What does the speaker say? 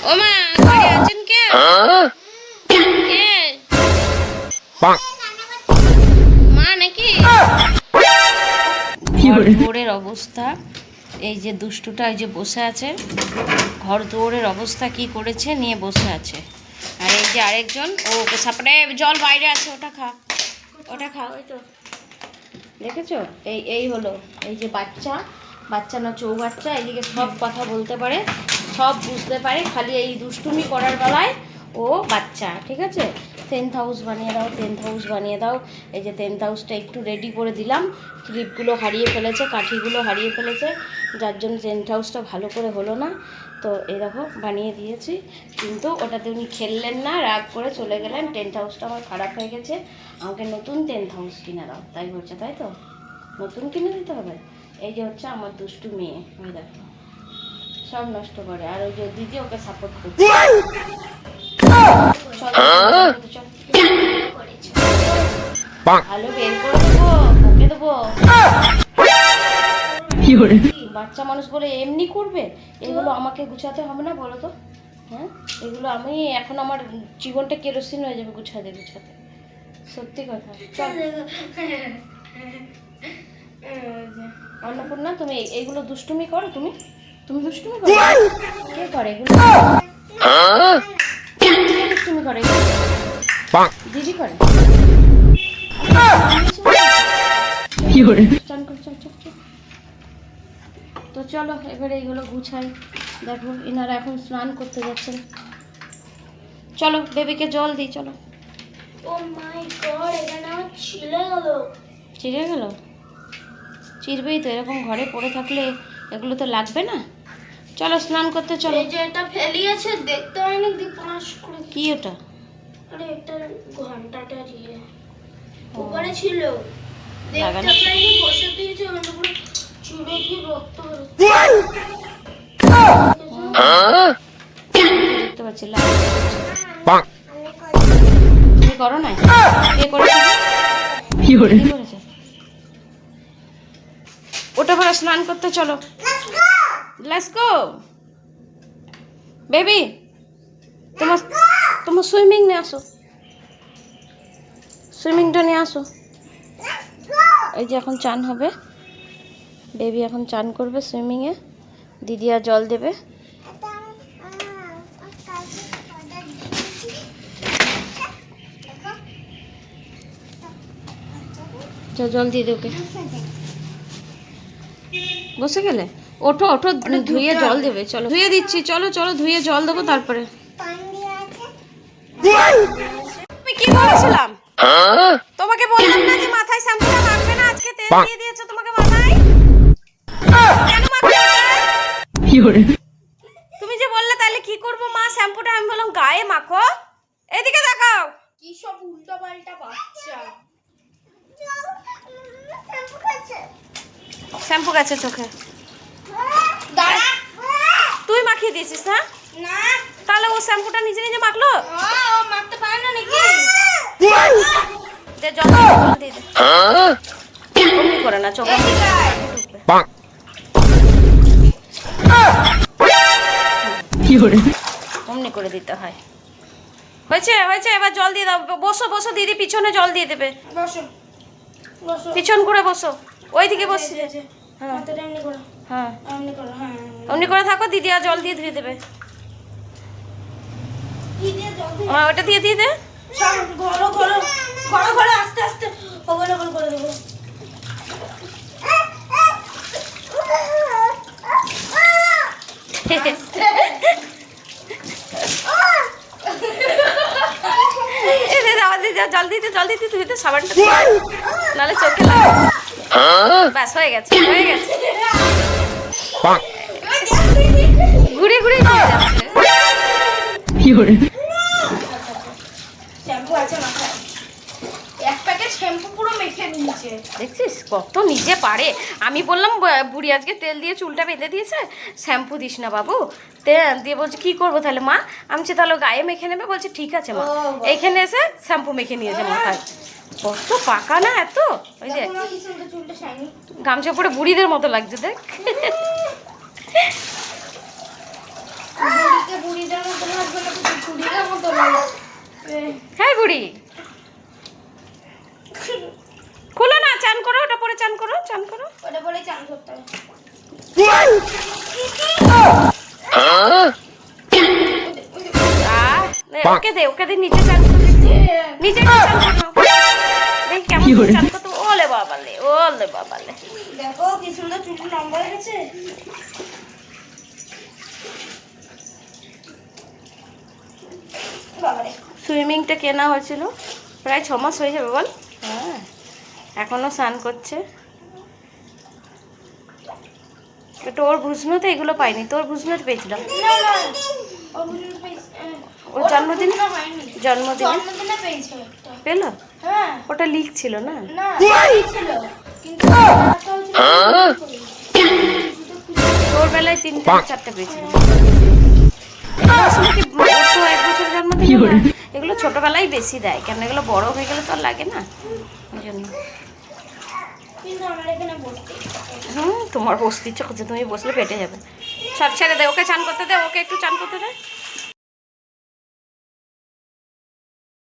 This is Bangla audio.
ও মা ঘরে আছেন কে? কে? মা নাকি? ঘর দৌড়ের অবস্থা, এই যে দুষ্টুটা এই যে বসে আছে, ঘর দৌড়ের অবস্থা কি করেছে নিয়ে বসে আছে। আর এই যে আরেকজন, ও সাপড়ে জল বাইরে আছে, ওটা খা, ওটা খা। ওই তো দেখেছো, এই হলো এই যে বাচ্চা, বাচ্চা না চৌবাচ্চা, এইদিকে সব কথা বলতে পারে, সব বুঝতে পারে, খালি এই দুষ্টুমি করার বেলায় ও বাচ্চা। ঠিক আছে, টেন্ট হাউস বানিয়ে দাও, টেন্ট হাউস বানিয়ে দাও। এই যে টেন্ট হাউসটা একটু রেডি করে দিলাম, ক্লিপগুলো হারিয়ে ফেলেছে, কাঠিগুলো হারিয়ে ফেলেছে, যার জন্য টেন্ট হাউসটা ভালো করে হলো না। তো এই দেখো বানিয়ে দিয়েছি, কিন্তু ওটাতে উনি খেললেন না, রাগ করে চলে গেলেন। টেন্ট হাউসটা আমার খারাপ হয়ে গেছে, আমাকে নতুন টেন্ট হাউস কিনে দাও, তাই বলছে। তাই তো, নতুন কিনে দিতে হবে। এই যে হচ্ছে আমার দুষ্টু মেয়ে, ওই দেখো সব নষ্ট করে। আর ওই যে দিদি ওকে সাপোর্ট করছে। ভালো বের করে দেবো, ওকে দেবো। বাচ্চা মানুষ বলে এমনি করবে? এগুলো আমাকে গুছাতে হবে না বলো তো? হ্যাঁ, এগুলো আমি এখন আমার জীবনটা কেরোসিন হয়ে যাবে গুছাতে গুছাতে, সত্যি কথা। অন্নপূর্ণা, তুমি এইগুলো দুষ্টুমি করো? তুমি তুমি দুষ্টুমি করো? কে করে এগুলো? দুষ্টুমি করে দিদি করে? তো চলো এবারে এইগুলো গুছাই। দেখো এনারা এখন স্নান করতে যাচ্ছেন, চলো বেবিকে জল দিই, চলো। ও মাই গড, এখানে আমার ছিলে গেল। চিড়ে গেল? চিরবেই তো, এরকম ঘরে পড়ে থাকলে এগুলো তো লাগবে না। চলো স্নান করতে চলো। এই যে এটা ফেলিয়েছে, দেখতে হয়নি, পাশ করে। কি ওটা? আরে একটা ঘন্টাটা দিয়ে উপরে ছিল, লাগানো। দেখতে পাইনি, বসে দিয়েছে, ওর উপরে চুড়ে দিয়ে রক্ত বেরোচ্ছে। দেখতে পাচ্ছি তুমি করো না? কে করেছে? কি করেছে? ওটা পরে স্নান করতে চলো। লেটস গো বেবি, তোমার তোমার সুইমিং নিয়ে আসো, সুইমিংটা নিয়ে আসো। এই যে এখন চান হবে, বেবি এখন চান করবে সুইমিংয়ে, দিদি আর জল দেবে। জল দিয়ে দেবে, বসে গেলে ওঠো ওঠো, ধুয়ে জল দেবে। চলো ধুয়ে দিচ্ছি, চলো চলো ধুয়ে জল দেবো তারপরে। আমি কি বলেছিলাম তোমাকে? বললাম না যে মাথায় শ্যাম্পুটা মাখবে না, আজকে তেল দিয়ে দিয়েছো তোমাকে মাথায়, কেন মাখবে ওটা? তুমি যে বললে তাহলে কি করবো মা শ্যাম্পুটা? আমি বললাম গায়ে মাখো। এদিকে দেখাও, কি সব উল্টো পাল্টা বাচ্চা। শ্যাম্পু গেছে চোখে। দাঁড়া, তুই মাখিয়ে দিয়েছিস না? না তাহলে ও শ্যাম্পুটা নিজে নিজে মাখলো? ও মারতে পারে না নাকি? দে জল দিয়ে দে, অমনি করে না, চোখে অমনি করে দিতে হয়। হয়েছে হয়েছে, এবার জল দিয়ে দাও। বসো বসো, দিদি পিছনে জল দিয়ে দেবে। বসো বসো, পিছন করে বসো, ওইদিকে বসছি। হ্যাঁ মাথাটা এমনি করো, হ্যাঁ এমনি করো, হ্যাঁ অমনি করে থাকো, দিদি আর জল দিয়ে ধুয়ে দেবে। কি দিয়ে জল দিয়ে? হ্যাঁ ওটা দিয়ে দিয়ে দে। সব ঘোরো ঘোরো ঘোরো ঘোরো, আস্তে আস্তে ওগল ওগল করে দেবো। জল দিতে জল দিতে ধুইতে সাবানটা নাহলে চোখে লাগে। ব্যাস হয়ে গেছে হয়ে গেছে, ঘুরে ঘুরে চলে যাচ্ছে। শ্যাম্পু আছে মাথায়, এক প্যাকেট শ্যাম্পু পুরো মেখে নিয়েছে। দেখছিস কত নিজে পারে। আমি বললাম বুড়ি আজকে তেল দিয়ে চুলটা বেঁধে দিয়েছে, শ্যাম্পু দিস না বাবু। তেল দিয়ে বলছে কি করবো তাহলে মা? আমি বলছি তাহলে গায়ে মেখে নেবে। বলছে ঠিক আছে মা। এইখানে এসে শ্যাম্পু মেখে নিয়েছে মাথায়। কত পাকা না এত। ওই যে চুলটা শাইনি, গামছা পরে বুড়িদের মতো লাগছে দেখ। চুলের মতো লাগবে না, তো চুড়ির মতো লাগবে। হ্যাঁ বুড়ি, খুলো না, চান করো, ওটা পরে চান করো, চান করো। ওটা বলে চান করতে হবে। ওকে দে, ওকে দে, নিচে চান করো, নিচে চান করো। দেখ কেমন করে চান করতে, ওলে বাবালে, ওলে বাবালে। দেখো কি সুন্দর চুলটা লম্বা হয়ে গেছে। বাবারে, সুইমিংটা কেনা হয়েছিল প্রায় 6 মাস হয়ে যাবে বল। হ্যাঁ, এখনো স্নান করছে। তোর ভুসনোতে এগুলো পাইনি, তোর ভুসনোতে পেয়েছিলাম। না না, ও বুঝতে পেরেছি। ওর জন্মদিন, ওটা হয়নি। জন্মদিনে জন্মদিনে পেয়েছে একটা। পেলো? হ্যাঁ, ওটা লিক ছিল না? না ছিল, কিন্তু একটা হচ্ছে তোর বেলায় 3টে 4টে পেয়েছিলাম। এগুলো আসলে কি, ও তো 1 বছর জন্মদিন না, এগুলো ছোটবেলায় বেশি দেয়, কেন এগুলো বড় হয়ে গেলে তো আর লাগে না, ওই জন্য। কিন্তু আমার এখানে বসতে তোমার বসতে ইচ্ছা করছে, তুমি বসলে পেটে যাবে। ছেড়ে দে, ওকে চান করতে দে, ওকে একটু চান করতে দে।